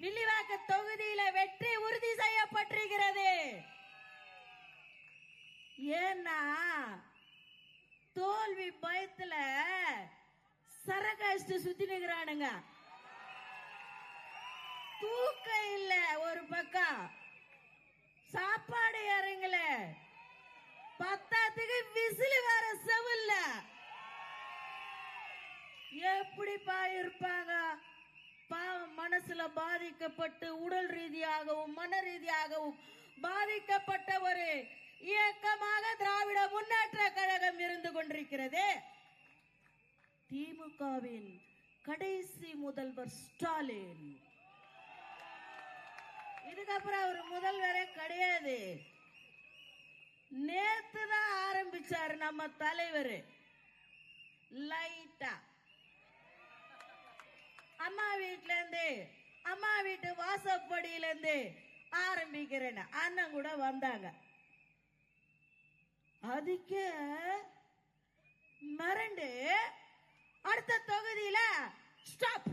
வில்லிவாக்க தொகுதியில வெற்றி உறுதி செய்யப்பட்டிருக்கிறது. ஏன்னா தோல்வி பயத்துல சரகாஷ்டு சுத்தி நிக்கிறானுங்க. தூக்கம் இல்ல, ஒரு பக்கம் சாப்பாடு இறங்கல, பத்தாத்துக்கு விசில் வேற செவில்ல. எப்படிப்பா இருப்பாங்க? பாவம், மனசுல பாதிக்கப்பட்டு உடல் ரீதியாகவும் மன ரீதியாகவும் பாதிக்கப்பட்ட ஒரு இயக்கமாக திராவிட முன்னேற்ற கழகம் இருந்து கொண்டிருக்கிறது. திமுகவின் கடைசி முதல்வர் ஸ்டாலின். இதுக்கப்புறம் அவர் முதல்வரே கிடையாது. நேத்து தான் ஆரம்பிச்சாரு நம்ம தலைவர். லைட்டா அம்மா வீட்டுல இருந்து, அம்மா வீட்டு வாசப்படியில இருந்து ஆரம்பிக்கிறேன். அண்ணன் கூட வந்தாங்க. அதுக்கே மிரண்டு அடுத்த தொகுதியில ஸ்டாப்,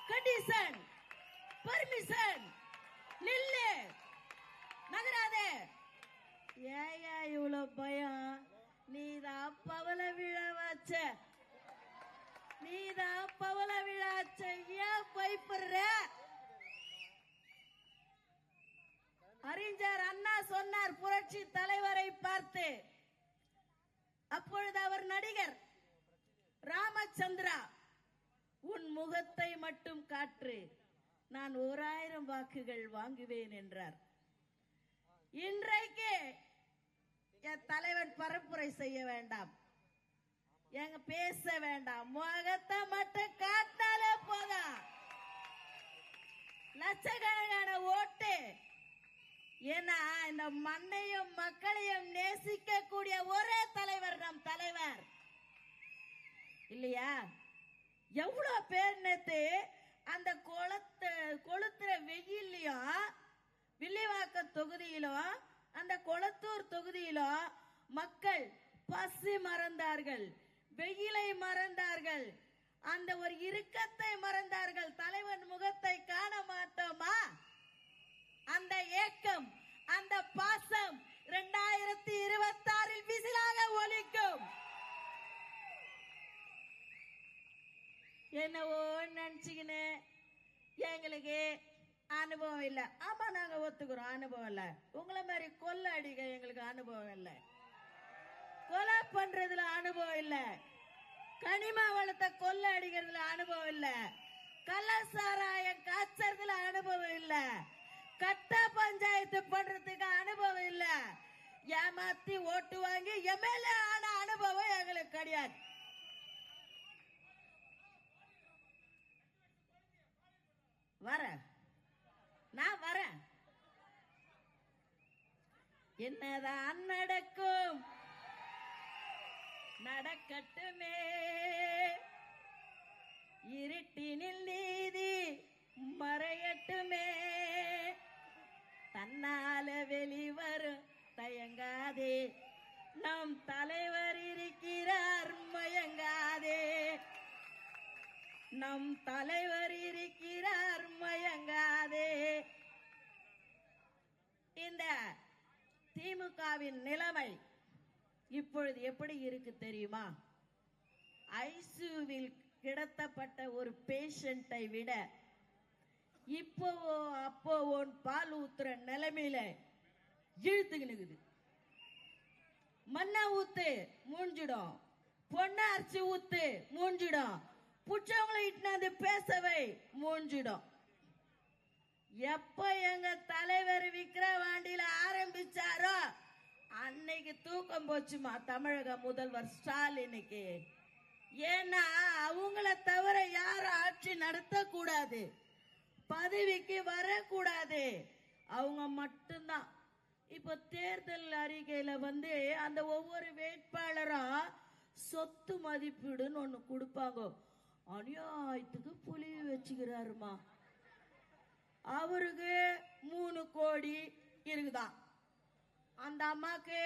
கண்டிஷன், பர்மிஷன், நில்லு, நகராதே. ஏயா இவ்வளவு பயம்? நீதான் பவள விழா வச்ச, நீதான் பவள விழாச்ச, ஏன் பயப்படுற? அறிஞர் அண்ணா சொன்னார் புரட்சி தலைவரை பார்த்து. அப்பொழுது அவர் நடிகர் ராமச்சந்திரா, உன் முகத்தை மட்டும் காற்று, நான் 1000 வாக்குகள் வாங்குவேன் என்றார். இன்றைக்கு என் தலைவன் பரப்புரை செய்ய வேண்டாம், எங்க பேச வேண்டாம், முகத்தை மட்டும் காட்டினாலே போதும். லட்சக்கணக்கான ஓட்டு. ஏன்னா இந்த மண்ணையும் மக்களையும் நேசிக்க கூடிய ஒரே தலைவர் நம் தலைவர் இல்லையா? எவ்வளவு பேர் நேத்து அந்த கொளுத்துற வெயிலையும் வில்லிவாக்கம் தொகுதியிலும் அந்த கொளத்தூர் தொகுதியிலும் மக்கள் பசி மறந்தார்கள், வெயிலை மறந்தார்கள், அந்த ஒரு இறுக்கத்தை மறந்தார்கள். தலைவன் முகத்தை காண மாட்டோமா? அந்த ஏக்கம், அந்த பாசம் 2026 விசிலாக ஒலிக்கும். என்னவோ நினைச்சுக்கின்னு எங்களுக்கு அனுபவம் இல்ல. ஆமா, நாங்க ஒத்துக்கிறோம், அனுபவம் இல்ல. உங்களை மாதிரி கொள்ள அடிக்க எங்களுக்கு அனுபவம் இல்ல, கொலை பண்றதுல அனுபவம் இல்ல, கனிம வளத்தை கொள்ள அடிக்கிறதுல அனுபவம் இல்ல, கள்ளசாராயம் காய்ச்சறதுல அனுபவம் இல்ல, கட்ட பஞ்சாயத்து பண்றதுக்கு அனுபவம் இல்ல, ஏமாத்தி ஓட்டு வாங்கி எம்எல்ஏ ஆன அனுபவம் எங்களுக்கு கிடையாது. நான் வரேன். என்னதான் நடக்கும் நடக்கட்டுமே, இருட்டினில் நீதி மறையட்டுமே, தன்னால வெளிவரும் தயங்காதே, நம் தலைவர் இருக்கிறார் மயங்காதே, நம் தலைவர் இருக்கிறார் மயங்காதே. இந்த திமுகவின் நிலைமை இப்பொழுது எப்படி இருக்கு தெரியுமா? ஐசியூவில் கிடத்தப்பட்ட ஒரு பேஷண்டை விட இப்போவோ அப்போவோ பால் ஊத்துற நிலைமையில இழுத்துக்கினுக்குது. மண்ணை ஊத்து மூஞ்சிடும், பொண்ண அரைச்சி ஊத்து மூஞ்சிடும், புச்சவங்களை இட்டு பேசவை மூஞ்சிடும். எப்ப எங்க தலைவர் விக்கிரவாண்டியில ஆரம்பிச்சாரோ அன்னைக்கு தூக்கம் போச்சுமா தமிழக முதல்வர் ஸ்டாலினுக்கு. ஏன்னா அவங்கள தவிர யாரும் ஆட்சி நடத்த கூடாது, பதவிக்கு வரக்கூடாது, அவங்க மட்டும்தான். இப்ப தேர்தல் அறிக்கையில அந்த ஒவ்வொரு வேட்பாளரும் சொத்து மதிப்பீடுன்னு ஒண்ணு கொடுப்பாங்க. அநியாயத்துக்கு புலி வச்சுக்கிறாருமா. அவருக்கு 3 கோடி இருக்குதான், அந்த அம்மாக்கு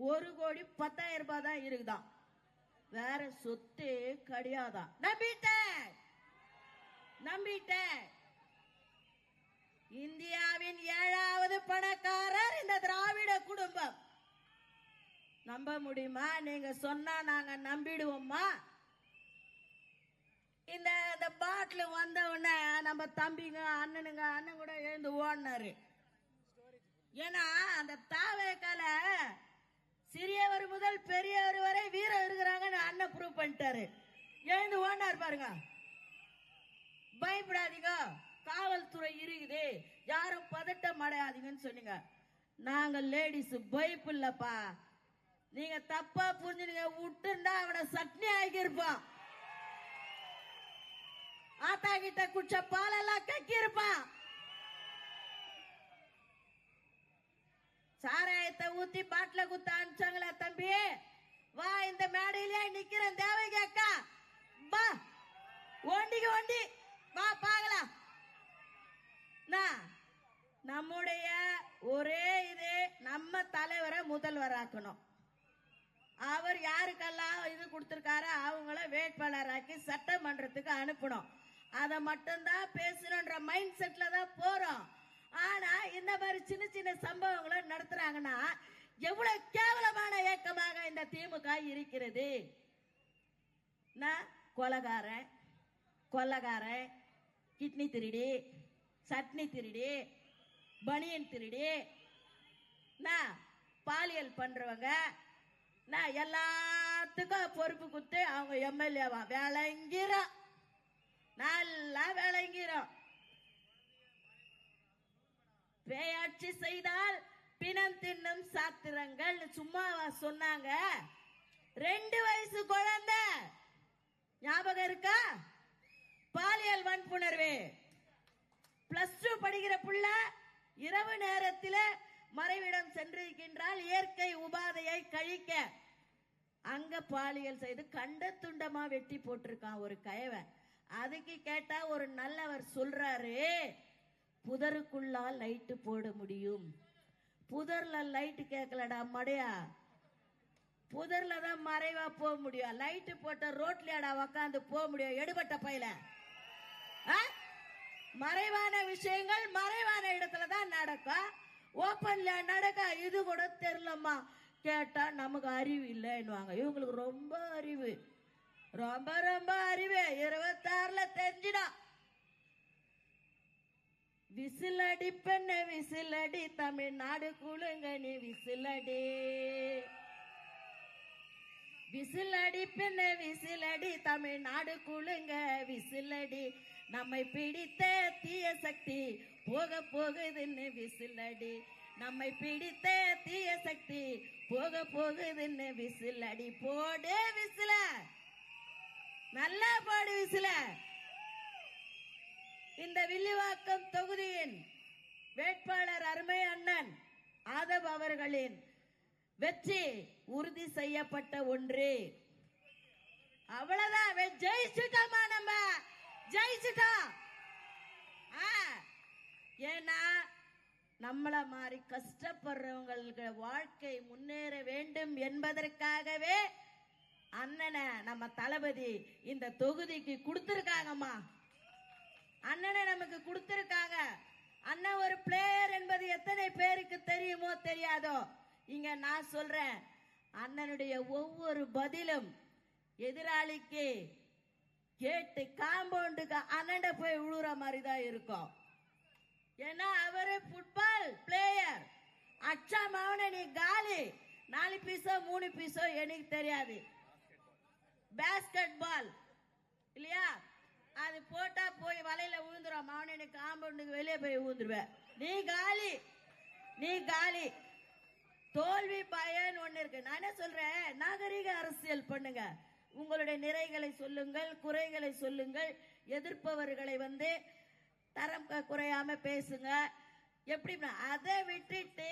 1,10,00,000 ரூபாய் தான் இருக்குதான், வேற சொத்தே கிடையாதான். நம்பிட்டேன். நம்பிட்டேன். இந்தியாவின் 7வது பணக்காரர் இந்த திராவிட குடும்பம். நம்ப முடியுமா? நீங்க சொன்னா நாங்க நம்பிடுவோமா? இந்த பாட்டில் வந்த உடனே நம்ம தம்பிங்க அண்ணனுங்க அண்ணன் கூட எழுந்து ஓடினாரு. ஏன்னா அந்த தாவேக்கால சிறியவர் முதல் பெரியவர் வரை வீரம் இருக்கிறாங்கன்னு அண்ணன் ப்ரூவ் பண்ணிட்டாரு. எழுந்து ஓடினார் பாருங்க. பயப்படாதீங்க, காவல்துறை இருக்குது, யாரும் பதட்டம் அடையாதீங்கன்னு சொன்னீங்க. நாங்க லேடிஸ் பயப்பு இல்லப்பா. நீங்க தப்பா புரிஞ்சுங்க. விட்டுருந்தா அவனை சட்னி ஆகியிருப்பான். ஆத்தா கிட்ட குடிச்ச பாலெல்லாம் கக்கி இருப்பான். சாராயத்தை ஊத்தி பாட்டில குத்த அனுப்பிச்சாங்களா தம்பி? வா, இந்த மேடையிலே நிக்கிறேன் தேவகி அக்கா, வா ஒண்டிக்கு ஒண்டி வா பாக்கலாம். நம்முடைய ஒரே இது, நம்ம தலைவரை முதல்வராக்கணும். அவர் யாருக்கெல்லாம் இது கொடுத்திருக்காரு அவங்கள வேட்பாளராக்கி சட்டமன்றத்துக்கு அனுப்பணும். அதை மட்டும்தான் பேசணும்ன்ற மைண்ட் செட்ல தான் போறோம். ஆனா இந்த மாதிரி சின்ன சின்ன சம்பவங்களை நடத்துறாங்கன்னா எவ்வளவு கேவலமான இயக்கமாக இந்த திமுக இருக்கிறது. கொலைகாரன், கொள்ளக்காரன், கிட்னி திருடி, சட்னி திருடி, பனியன் திருடி, பாலியல் பண்றவங்க எல்லாத்துக்கும் பொறுப்பு கொடுத்து அவங்க எம்எல்ஏவா விளங்கிறோம். நல்லா விளங்கிறோம். பேயாட்சி செய்தால் பிணம் தின்னும் சாத்திரங்கள் சும்மாவா சொன்னாங்க? 2 வயசு குழந்தை ஞாபகம் இருக்கா? பாலியல் வன்புணர்வு. +2 படிக்கிற புள்ள இரவு நேரத்தில் மறைவிடம் சென்றிருக்கின்றால் இயற்கை உபாதையை கழிக்க. அங்க பாலியல் செய்து கண்ட துண்டமா வெட்டி போட்டிருக்கான் ஒரு கயவன். அதுக்கு கேட்டா ஒரு நல்லவர் சொல்றாரு, புதருக்குள்ளா லைட் போட முடியும். புதர்ல லைட் கேட்கலடா மடையா, புதர்ல தான் மறைவா போக முடியும். லைட் போட்ட ரோட்லயாடா உக்காந்து போக முடியும் எடுபட்ட பையில. மறைவான விஷயங்கள் மறைவான இடத்துல தான் நடக்கும். ஓப்பன்ல நடக்க இது கூட தெரியலம்மா. கேட்டா நமக்கு அறிவு இல்லைன்னுவாங்க. இவங்களுக்கு ரொம்ப அறிவு, ரொம்ப ரொம்ப அறிவு. 26ல தெரிஞ்சிடும். விசிலடி பெண்ண விசிலடி, தமிழ்நாடு குழுங்க நீ விசிலடி. விசிலடி பெண்ண விசிலடி, தமிழ்நாடு குழுங்க விசிலடி. நம்மை பிடித்த தீய சக்தி போக போகுதுன்னு விசிலடி. நம்மை பிடித்த தீய சக்தி போக போகுதுன்னு விசிலடி. போடு விசில, நல்லா போடு விசில. இந்த வில்லிவாக்கம் தொகுதியின் வேட்பாளர் அருமை அண்ணன் ஆதவ் அவர்களின் வெற்றி உறுதி செய்யப்பட்ட ஒன்று. அவ்வளவுதான், ஜெயிச்சுட்டோமா, நம்ம ஜெயிச்சுட்டோம். ஏன்னா நம்மள மாதிரி கஷ்டப்படுறவங்களுக்கு வாழ்க்கை முன்னேற வேண்டும் என்பதற்காகவே அண்ணனை நம்ம தளபதி இந்த தொகுதிக்கு கொடுத்திருக்காங்கம்மா. அண்ணனை நமக்கு கொடுத்திருக்காங்க. அண்ணன் ஒரு பிளேயர் என்பது எத்தனை பேருக்கு தெரியுமோ தெரியாதோ, இங்க நான் சொல்றேன். அண்ணனுடைய ஒவ்வொரு பதிலும் எதிராளிக்கு கேட்டு காம்பவுண்டுக்கு அண்ணன் போய் விழுற மாதிரி தான் இருக்கும். ஏன்னா அவரு ஃபுட்பால் பிளேயர். அச்சா மவன நீ காலி, 4 பீஸோ 3 பீஸோ எனக்கு தெரியாது. பேஸ்கெட் பால் இல்லையா, அது போட்டா போய் வலையில விழுந்துரும். மவன நீ காம்பவுண்டுக்கு வெளியே போய் விழுந்துருவேன். நீ காலி, நீ காலி. தோல்வி பயன் ஒண்ணு இருக்கு. நான் என்ன சொல்றேன், நாகரிக அரசியல் பண்ணுங்க. உங்களுடைய நிறைகளை சொல்லுங்கள், குறைகளை சொல்லுங்கள். எதிர்ப்பவர்களை தரம் குறையாம பேசுங்க. எப்படி அதை விட்டுட்டு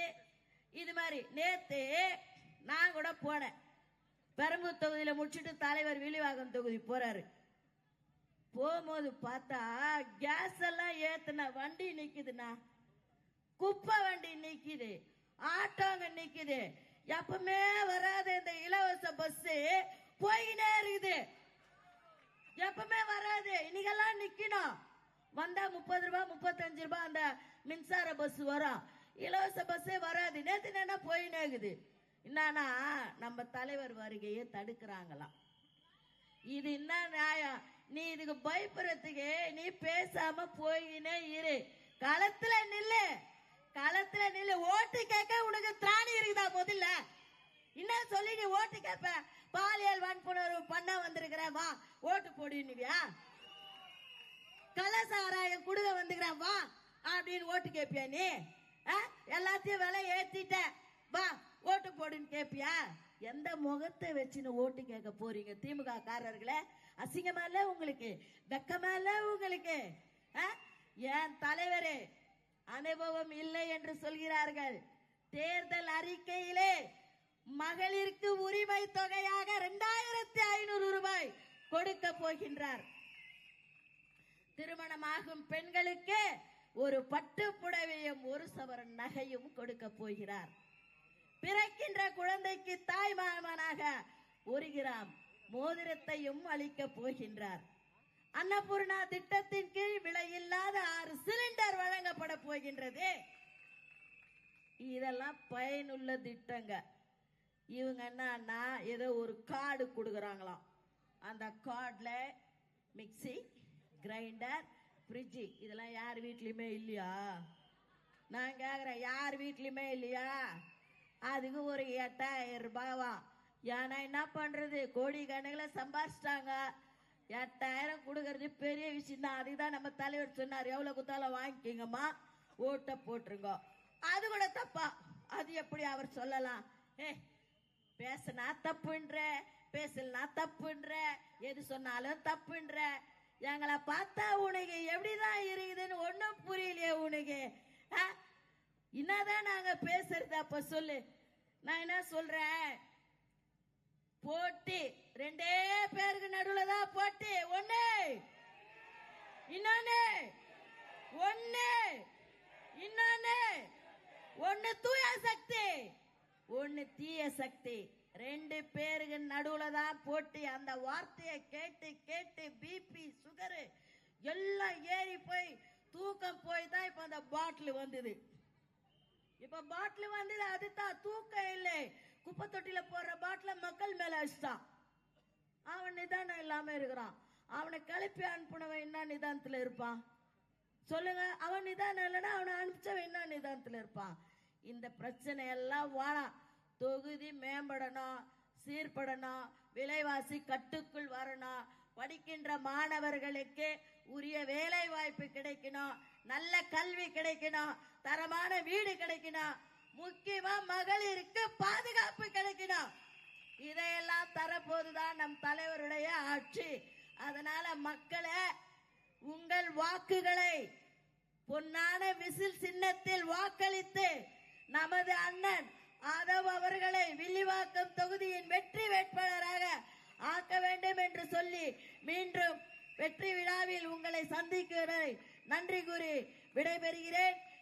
இது மாதிரி நேத்து நான் கூட போனேன். பெரம்பூர் தொகுதியில முடிச்சுட்டு தலைவர் வில்லிவாக்கம் தொகுதி போறாரு. போகும்போது பார்த்தா கேஸ் எல்லாம் ஏத்துன வண்டி நிக்குதுண்ணா, குப்பை வண்டி நிக்குது, ஆட்டோங்க நிக்குது. எப்பவுமே வராத இந்த இலவச பஸ் போயினே இருக்குது. எப்பவுமே வராது, இன்னைக்கெல்லாம் நிக்கணும். வந்தா 30 ரூபாய் 35 ரூபாய் அந்த மின்சார பஸ் வரும், இலவச பஸ்ஸே வராது. நேத்து என்ன போயினே இருக்குது. என்னன்னா நம்ம தலைவர் வருகையை தடுக்கிறாங்களாம். இது என்ன நியாயம்? நீ இதுக்கு பயப்படுறதுக்கு நீ பேசாம போயினே இரு. களத்துல நில்லு, களத்துல நில்லு. ஓட்டு கேட்க உனக்கு திராணி இருக்குதா? முதல்ல என்ன சொல்லி நீ ஓட்டு கேட்ப? பாலியல் வன்புணர்வு பண்ண வந்திருக்கிற, வா ஓட்டு போடுவியா? கலசாராயம் குடுக்க வந்துக்கிறேன் வா அப்படின்னு ஓட்டு கேட்பியா? நீ எல்லாத்தையும் விலை ஏத்திட்ட, வா ஓட்டு போடுன்னு கேட்பியா? எந்த முகத்தை வச்சுன்னு ஓட்டு கேட்க போறீங்க திமுக காரர்களே? அசிங்கமா இல்ல உங்களுக்கு? வெக்கமா இல்ல உங்களுக்கு? என் தலைவரே அனுபவம் இல்லை என்று சொல்கிறார்கள். தேர்தல் அறிக்கையிலே மகளிருக்கு உரிமை தொகையாக 2500 ரூபாய் கொடுக்க போகின்றார். திருமணமாகும் பெண்களுக்கு ஒரு பட்டு புடவையும் 1 சவரன் நகையும் கொடுக்க போகிறார். பிறக்கின்ற குழந்தைக்கு தாய் மாமனாக 1 கிராம் மோதிரத்தையும் அளிக்க போகின்றார். அன்னபூர்ணா திட்டத்தின் கீழ் விலையில்லாத 6 சிலிண்டர் வழங்கப்பட போகின்றது. இதெல்லாம் பயனுள்ள திட்டங்க. இவங்க என்னன்னா ஏதோ ஒரு கார்டு கொடுக்கறாங்களாம். அந்த கார்டுல மிக்சி, கிரைண்டர், ஃப்ரிட்ஜ் இதெல்லாம் யார் வீட்லயுமே இல்லையா? நான் கேக்குறேன், யார் வீட்லயுமே இல்லையா? அதுக்கு ஒரு 8000 ரூபாவா? ஏன்னா என்ன பண்றது, கோடி கணக்கில் சம்பாதிச்சிட்டாங்க. 8000 கொடுக்கறது பெரிய விஷயம் தான். அதுதான் நம்ம தலைவர் சொன்னார், எவ்வளவு குத்தாலும் வாங்கிக்கங்கம்மா, ஓட்ட போட்டுருங்க. அது கூட தப்பா? அது எப்படி அவர் சொல்லலாம்? பேசினா தப்புன்ற, பேசலனா தப்புன்ற, எது சொன்னாலும் தப்புன்ற. எங்களை பார்த்தா உனக்கு எப்படிதான் இருக்குதுன்னு ஒன்னும் புரியலையே உனக்கு? என்னதான் நாங்க பேசுறது? அப்ப சொல்லு. நான் என்ன சொல்றேன், போட்டி 2 பேருக்கு நடுவுல தான் போட்டி. ஒண்ணு இன்னொன்னு, ஒண்ணு இன்னொன்னு, ஒண்ணு தூய சக்தி, ஒண்ணு தீய சக்தி. 2 பேருக்கு நடுவுல தான் போட்டி. அந்த வார்த்தையை கேட்டு கேட்டு பிபி சுகர் எல்லாம் ஏறி போய் தூக்கம் போய் தான் இப்ப அந்த பாட்டில் வந்தது. இப்ப பாட்டில் வந்தது, அதுதான் தூக்கம் இல்லை. குப்பை தொட்டில போற பாட்டில மக்கள் மேல வச்சுட்டான். அவன் நிதானம் இல்லாம இருக்கிறான். அவனை கிளப்பி அனுப்புனவன் என்ன நிதானத்துல இருப்பான் சொல்லுங்க? அவன் நிதானம் இல்லைன்னா அவனை அனுப்பிச்சவன் என்ன நிதானத்துல இருப்பான்? இந்த பிரச்சனை எல்லாம் வாழாம். தொகுதி மேம்படணும், சீர்படணும், விலைவாசி கட்டுக்குள் வரணும், படிக்கின்ற மாணவர்களுக்கு உரிய வேலை வாய்ப்பு கிடைக்கணும், நல்ல கல்வி கிடைக்கணும், தரமான வீடு கிடைக்கணும், முக்கியமா மகளிருக்கு பாதுகாப்பு கிடைக்கணும். இதையெல்லாம் தரப்போதுதான் நம் தலைவருடைய ஆட்சி. அதனால மக்களே, உங்கள் வாக்குகளை பொன்னான விசில் சின்னத்தில் வாக்களித்து நமது அண்ணன் ஆதவ் அவர்களை வில்லிவாக்கம் தொகுதியின் வெற்றி வேட்பாளராக ஆக்க வேண்டும் என்று சொல்லி மீண்டும் வெற்றி விழாவில் உங்களை சந்திக்கிறேன். நன்றி கூறி விடைபெறுகிறேன்.